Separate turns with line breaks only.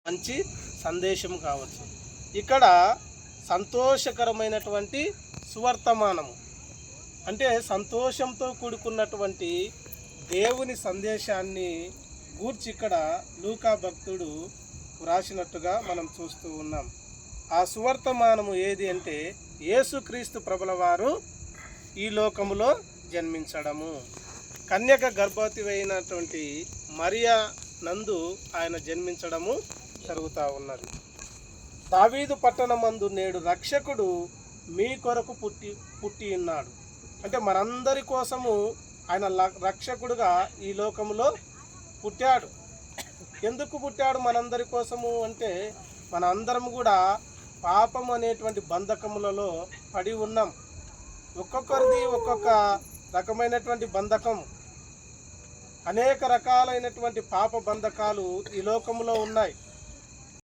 మంచి సందేశం కావచ్చు. ఇక్కడ సంతోషకరమైనటువంటి సువర్తమానము అంటే సంతోషంతో కూడుకున్నటువంటి దేవుని సందేశాన్ని గూర్చి ఇక్కడ లూకా భక్తుడు వ్రాసినట్టుగా మనం చూస్తూ ఉన్నాం. ఆ సువర్తమానము ఏది అంటే యేసుక్రీస్తు ప్రభుల వారు ఈ లోకములో జన్మించడము, కన్యక గర్భవతి అయినటువంటి మరియా నందు ఆయన జన్మించడము జరుగుతూ ఉన్నది. దావీదు పట్టణమందు నేడు రక్షకుడు మీ కొరకు పుట్టి ఉన్నాడు. అంటే మనందరి కోసము ఆయన రక్షకుడుగా ఈ లోకములో పుట్టాడు. ఎందుకు పుట్టాడు మనందరి కోసము అంటే మన అందరం కూడా పాపం అనేటువంటి బంధకములలో పడి ఉన్నాం. ఒక్కొక్కరిది ఒక్కొక్క రకమైనటువంటి బంధకం, అనేక రకాలైనటువంటి పాప బంధకాలు ఈ లోకంలో ఉన్నాయి.